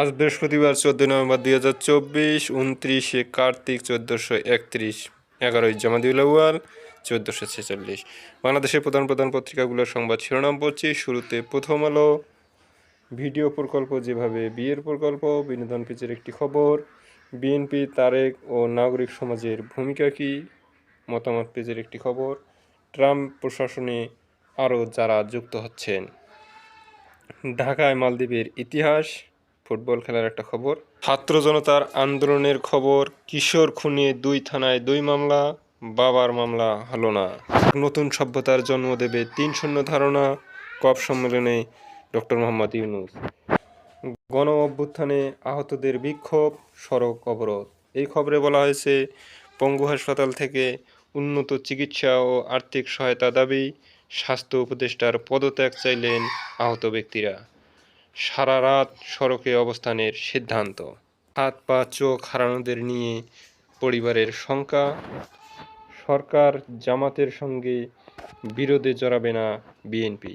আজ বৃহস্পতিবার 14 নভেম্বর 2024, 29 কার্তিক 1431, 11 জামাদিউল আউয়াল 1446। বাংলাদেশের প্রধান প্রধান পত্রিকাগুলোর সংবাদ শিরোনাম পড়ছি। শুরুতে প্রথম আলো। ভিডিও প্রকল্প যেভাবে বিয়ের প্রকল্প, বিনোদন পেজের একটি খবর। বিএনপি, তারেক ও নাগরিক সমাজের ভূমিকা কী, মতামত পেজের একটি খবর। ট্রাম্প প্রশাসনে আরও যারা যুক্ত হচ্ছেন। ঢাকায় মালদ্বীপের ইতিহাস, ফুটবল খেলার একটা খবর। ছাত্র জনতার আন্দোলনের খবর। কিশোর খুনে 2 থানায় 2 মামলা, বাবার মামলা হলো না। নতুন সভ্যতার জন্ম দেবে 3 শূন্য ধারণা। কপ সম্মেলনে ডক্টর মোহাম্মদ ইউনূস। গণ অভ্যুত্থানে আহতদের বিক্ষোভ, সড়ক অবরোধ। এই খবরে বলা হয়েছে, পঙ্গু হাসপাতাল থেকে উন্নত চিকিৎসা ও আর্থিক সহায়তা দাবি। স্বাস্থ্য উপদেষ্টার পদত্যাগ চাইলেন আহত ব্যক্তিরা। সারা রাত সড়কে অবস্থানের সিদ্ধান্ত। হাত পা চোখ হারানোদের নিয়ে পরিবারের শঙ্কা। সরকার জামাতের সঙ্গে বিরোধে জড়াবে না বিএনপি।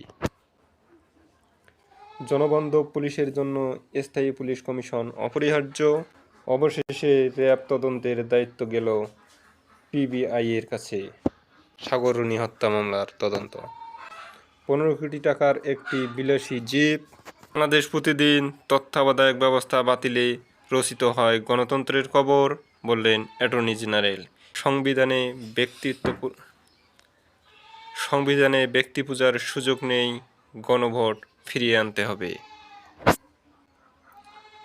জনবান্ধব পুলিশের জন্য স্থায়ী পুলিশ কমিশন অপরিহার্য। অবশেষে র্যাব তদন্তের দায়িত্ব গেল পিবিআইয়ের কাছে। সাগররুনি হত্যা মামলার তদন্ত। 15 কোটি টাকার একটি বিলাসী জিপ। বাংলাদেশ প্রতিদিন। তত্ত্বাবধায়ক ব্যবস্থা বাতিলে রচিত হয় গণতন্ত্রের কবর, বললেন অ্যাটর্নি জেনারেল। সংবিধানে ব্যক্তি পূজার সুযোগ নেই, গণভোট ফিরিয়ে আনতে হবে।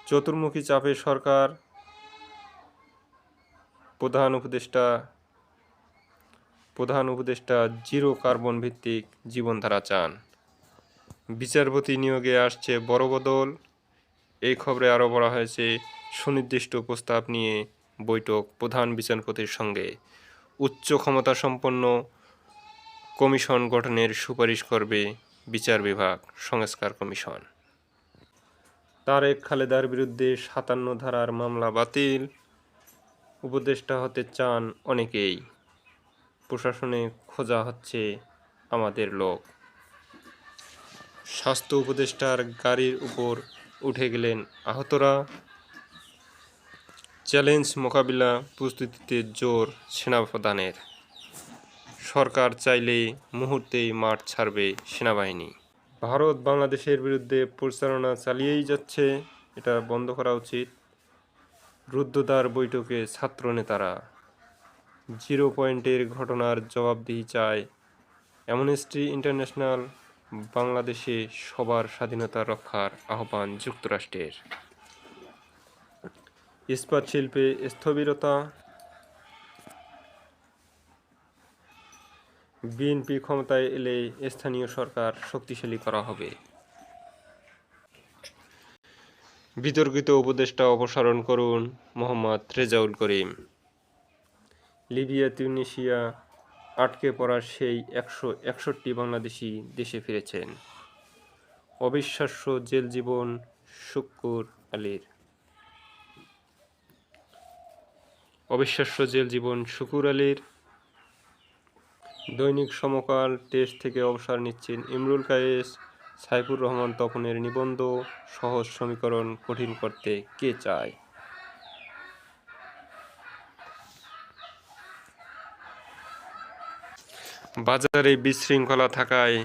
চতুর্মুখী চাপে সরকার, প্রধান উপদেষ্টা জিরো কার্বন ভিত্তিক জীবনধারা চান। বিচারপতি নিয়োগে আসছে বড় বদল। এই খবরে আরও বলা হয়েছে, সুনির্দিষ্ট প্রস্তাব নিয়ে বৈঠক প্রধান বিচারপতির সঙ্গে। উচ্চ ক্ষমতাসম্পন্ন কমিশন গঠনের সুপারিশ করবে বিচার বিভাগ সংস্কার কমিশন। তারেক খালেদার বিরুদ্ধে 57 ধারার মামলা বাতিল। উপদেষ্টা হতে চান অনেকেই, প্রশাসনে খোঁজা হচ্ছে আমাদের লোক। স্বাস্থ্য উপদেষ্টার গাড়ির উপর উঠে গেলেন আহতরা। চ্যালেঞ্জ মোকাবিলা প্রস্তুতিতে জোর সেনাপ্রধানের। সরকার চাইলে মুহূর্তেই মাঠ ছাড়বে সেনাবাহিনী। ভারত বাংলাদেশের বিরুদ্ধে প্রচারণা চালিয়েই যাচ্ছে, এটা বন্ধ করা উচিত। রুদ্ধদ্বার বৈঠকে ছাত্র নেতারা। 0 পয়েন্টের ঘটনার জবাবদিহি চায় অ্যামনেস্টি ইন্টারন্যাশনাল। বাংলাদেশে সবার স্বাধীনতা রক্ষার আহ্বান যুক্তরাষ্ট্রের। ইস্পাত শিল্পে স্থবিরতা। বিএনপি ক্ষমতায় এলে স্থানীয় সরকার শক্তিশালী করা হবে। বিতর্কিত উপদেষ্টা অপসারণ করুন, মোহাম্মদ রেজাউল করিম। লিবিয়া, তিউনিসিয়া আটকে পড়া সেই 161 বাংলাদেশি দেশে ফিরেছেন। অবিশ্বাস্য জেল জীবন শুকুর আলীর। দৈনিক সমকাল। টেস্ট থেকে অবসর নিচ্ছেন ইমরুল কায়েস। সাইফুর রহমান তপনের নিবন্ধ, সহজ সমীকরণ কঠিন করতে কে চায়। বাজারে বিশৃঙ্খলা থাকায়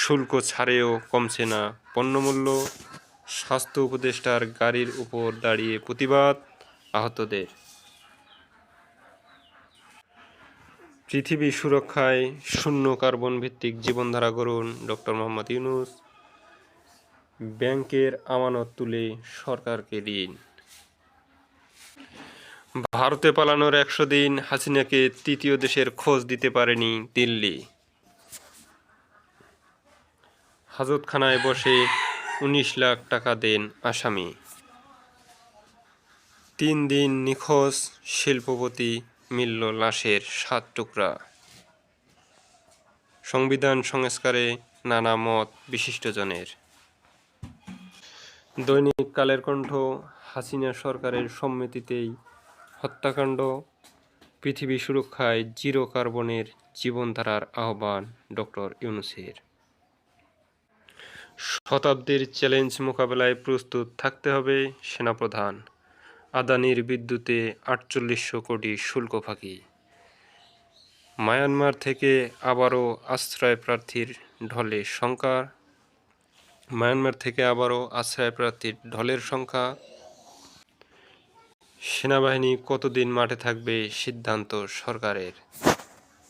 শুল্ক ছাড়েও কমছে না পণ্যমূল্য। স্বাস্থ্য উপদেষ্টার গাড়ির উপর দাঁড়িয়ে প্রতিবাদ আহতদের। পৃথিবী সুরক্ষায় শূন্য কার্বন ভিত্তিক জীবনধারা গড়ুন, ডক্টর মোহাম্মদ ইউনূস। ব্যাংকের আমানত তুলে সরকারকে ঋণ। ভারতে পালানোর 100 দিন, হাসিনাকে তৃতীয় দেশের খোঁজ দিতে পারেনি দিল্লি। হাজতখানায় বসে 19 লাখ টাকা দেন আসামি। 3 দিন নিখোঁজ শিল্পপতি, মিলল লাশের 7 টুকরা। সংবিধান সংস্কারে নানা মত বিশিষ্টজনের। দৈনিক কালের কণ্ঠ। হাসিনা সরকারের সম্মতিতেই হত্যাকাণ্ড। পৃথিবী সুরক্ষায় 0 কার্বনের জীবনধারার আহ্বান ডক্টর ইউনূসের। শতাব্দীর চ্যালেঞ্জ মোকাবেলায় প্রস্তুত থাকতে হবে সেনাপ্রধান। আদানির বিদ্যুতে 4800 কোটি শুল্ক ফাঁকি। মায়ানমার থেকে আবারও আশ্রয়প্রার্থীর ঢলে শঙ্কা। মায়ানমার থেকে আবারও আশ্রয়প্রার্থীর ঢলের সংখ্যা। সেনাবাহিনী কতদিন মাঠে থাকবে সিদ্ধান্ত সরকারের।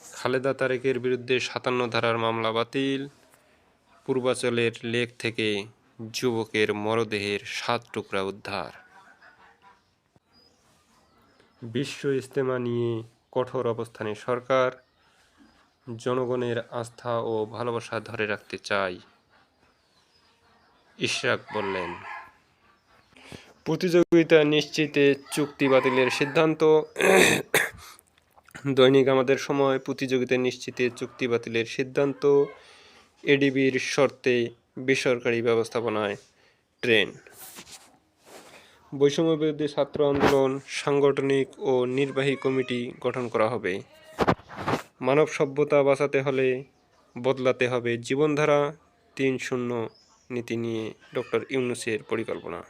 খালেদা তারেকের বিরুদ্ধে 57 ধারার মামলা বাতিল। পূর্বাঞ্চলের লেক থেকে যুবকের মরদেহের 7 টুকরা উদ্ধার। বিশ্ব ইজতেমা নিয়ে কঠোর অবস্থানে সরকার। জনগণের আস্থা ও ভালোবাসা ধরে রাখতে চাই, ইশরাক বললেন। প্রতিযোগিতা নিশ্চিতে চুক্তি বাতিলের সিদ্ধান্ত। দৈনিক আমাদের সময়। প্রতিযোগিতা নিশ্চিতে চুক্তি বাতিলের সিদ্ধান্ত। এডিবির শর্তে বেসরকারি ব্যবস্থাপনায় ট্রেন। বৈষম্য বিরোধী ছাত্র আন্দোলন সাংগঠনিক ও নির্বাহী কমিটি গঠন করা হবে। মানব সভ্যতা বাঁচাতে হলে বদলাতে হবে জীবনধারা। ৩-০ নীতি নিয়ে ডক্টর ইউনূসের পরিকল্পনা।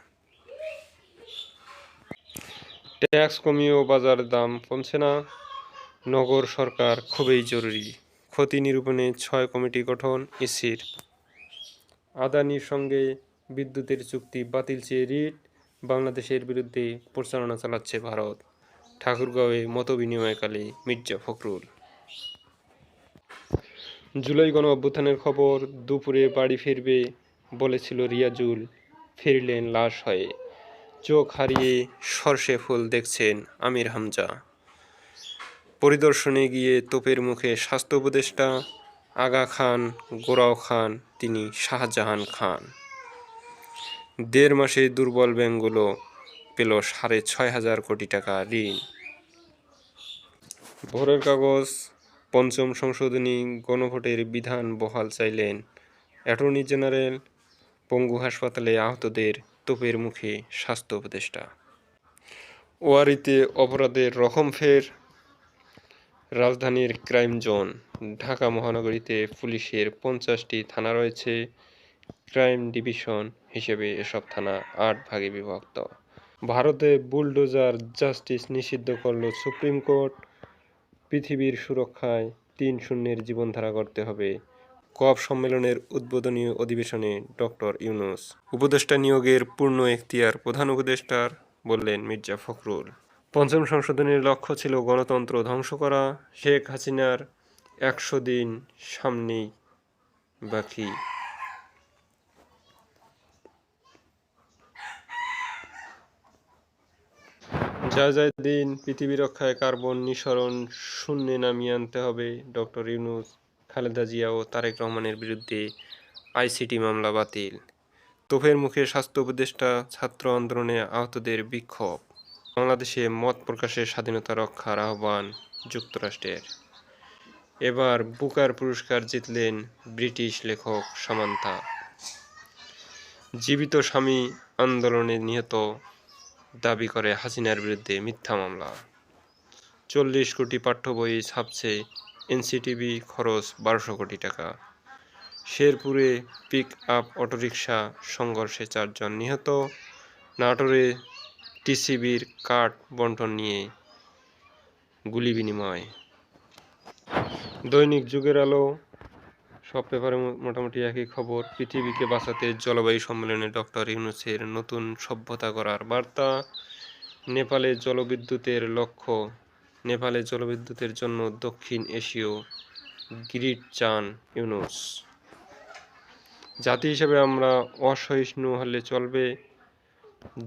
ট্যাক্স কমিয়েও বাজার দাম কমছে না। নগর সরকার খুবই জরুরি। ক্ষতি নিরূপণে 6 কমিটি গঠন ইসির। আদানির সঙ্গে বিদ্যুতের চুক্তি বাতিল চেয়ে রিট। বাংলাদেশের বিরুদ্ধে প্রচারণা চালাচ্ছে ভারত। ঠাকুরগাঁওয়ে মতবিনিময়কালে মির্জা ফখরুল। জুলাই গণ অভ্যুত্থানের খবর। দুপুরে বাড়ি ফিরবে বলেছিল রিয়াজুল, ফিরলেন লাশ হয়ে। চোখ হারিয়ে সরষে ফুল দেখছেন আমির হামজা। পরিদর্শনে গিয়ে তোপের মুখে স্বাস্থ্য উপদেষ্টা। আগা খান গোরাও খান, তিনি শাহজাহান খান। 1.5 মাসে দুর্বল ব্যাংকগুলো পেল 6,500 কোটি টাকা ঋণ। ভোরের কাগজ। পঞ্চম সংশোধনী গণভোটের বিধান বহাল চাইলেন অ্যাটর্নি জেনারেল। পঙ্গু হাসপাতালে আহতদের তোপের মুখে স্বাস্থ্য উপদেষ্টা। ওয়ারীতে অপরাধের রকম ফের। রাজধানীর ক্রাইম জোন। ঢাকা মহানগরীতে পুলিশের 50টি থানা রয়েছে। ক্রাইম ডিভিশন হিসেবে এসব থানা 8 ভাগে বিভক্ত। ভারতে বুলডোজার জাস্টিস নিষিদ্ধ করল সুপ্রিম কোর্ট। পৃথিবীর সুরক্ষায় 3-0 জীবনধারা করতে হবে। কপ সম্মেলনের উদ্বোধনী অধিবেশনে ডক্টর ইউনূস। উপদেষ্টা নিয়োগের পূর্ণ এখতিয়ার প্রধান উপদেষ্টার, বললেন মির্জা ফখরুল। পঞ্চম সংশোধনীর লক্ষ্য ছিল গণতন্ত্র ধ্বংস করা। শেখ হাসিনার 100 দিন সামনেই বাকি। যায় দিন পৃথিবী রক্ষায় কার্বন নিঃসরণ শূন্যে নামিয়ে আনতে হবে। ডক্টর ইউনূস। খালেদা জিয়া ও তারেক রহমানের বিরুদ্ধে আইসিটি মামলা বাতিল। তোপের মুখে স্বাস্থ্য উপদেষ্টা। ছাত্র আন্দোলনে আহতদের বিক্ষোভ। বাংলাদেশে মত প্রকাশের স্বাধীনতা রক্ষার আহ্বান যুক্তরাষ্ট্রের। এবার বুকার পুরস্কার জিতলেন ব্রিটিশ লেখক সামান্থা। জীবিত স্বামী আন্দোলনে নিহত দাবি করে হাসিনার বিরুদ্ধে মিথ্যা মামলা। 40 কোটি পাঠ্য বই ছাপছে এনসিটিবি, খরচ 1200 কোটি টাকা। শেরপুরে পিক আপ অটোরিকশা সংঘর্ষে 4 জন নিহত। নাটোরে টিসিবির কার্ড বণ্টন নিয়ে গুলি বিনিময়। দৈনিক যুগের আলো। সব পেপারে মোটামুটি একই খবর। পৃথিবীকে বাঁচাতে জলবায়ু সম্মেলনে ডক্টর ইউনূসের নতুন সভ্যতা গড়ার বার্তা। নেপালে জলবিদ্যুতের লক্ষ্য। নেপালে জলবিদ্যুতের জন্য দক্ষিণ এশীয় গ্রিড চান ইউনূস। জাতি হিসেবে আমরা অসহিষ্ণু হলে চলবে।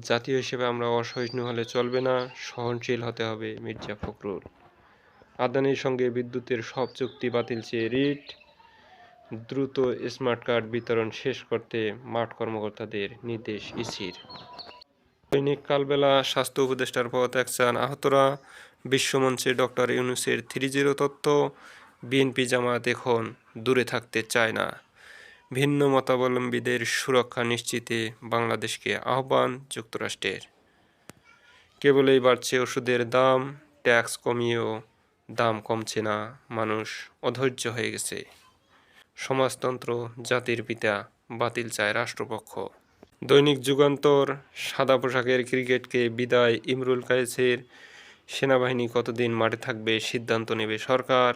জাতীয় হিসেবে আমরা অসহিষ্ণু হলে চলবে না, সহনশীল হতে হবে, মির্জা ফখরুল। আদানির সঙ্গে বিদ্যুতের সব চুক্তি বাতিল চেয়ে রিট। দ্রুত স্মার্ট কার্ড বিতরণ শেষ করতে মাঠ কর্মকর্তাদের নির্দেশ ইসির। দৈনিক কালবেলা। স্বাস্থ্য উপদেষ্টার পদত্যাগ চান আহতরা। বিশ্বমঞ্চে ডক্টর ইউনূসের 3-0 তত্ত্ব। বিএনপি জামায়াত এখন দূরে থাকতে চায় না। ভিন্ন মতাবলম্বীদের সুরক্ষা নিশ্চিতে বাংলাদেশকে আহ্বান যুক্তরাষ্ট্রের। কেবলই বাড়ছে ওষুধের দাম। ট্যাক্স কমিয়েও দাম কমছে না। মানুষ অধৈর্য হয়ে গেছে। সমাজতন্ত্র জাতির পিতা বাতিল চায় রাষ্ট্রপক্ষ। দৈনিক যুগান্তর, সাদা পোশাকের ক্রিকেটকে বিদায় ইমরুল কায়েসের, সেনাবাহিনী কতদিন মাঠে থাকবে সিদ্ধান্ত নেবে সরকার,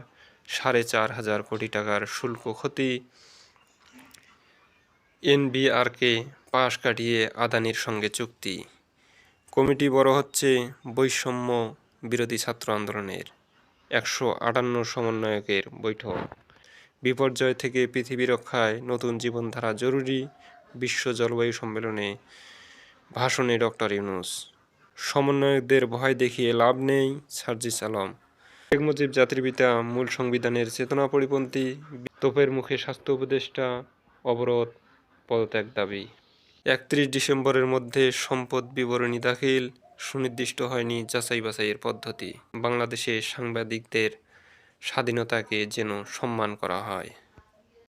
4,500 কোটি টাকার শুল্ক ক্ষতি, এনবিআরকে পাশ কাটিয়ে আদানির সঙ্গে চুক্তি, কমিটি বড় হচ্ছে বৈষম্য বিরোধী ছাত্র আন্দোলনের, 158 সমন্বয়কের বৈঠক, বিপর্যয় থেকে পৃথিবী রক্ষায় নতুন জীবনধারা জরুরি, বিশ্ব জলবায়ু সম্মেলনে ভাষণে ডক্টর ইউনূস, সমন্বয়কদের ভয় দেখিয়ে লাভ নেই, সার্জিস আলম, শেখ মুজিব জাতির পিতা, মূল সংবিধানের চেতনা পরিপন্থী, তোপের মুখে স্বাস্থ্য উপদেষ্টা অবরোধ, পদত্যাগ দাবি। 31 ডিসেম্বরের মধ্যে সম্পদ বিবরণী দাখিল, সুনির্দিষ্ট হয়নি যাচাই বাছাইয়ের পদ্ধতি। বাংলাদেশে সাংবাদিকদের স্বাধীনতাকে যেন সম্মান করা হয়।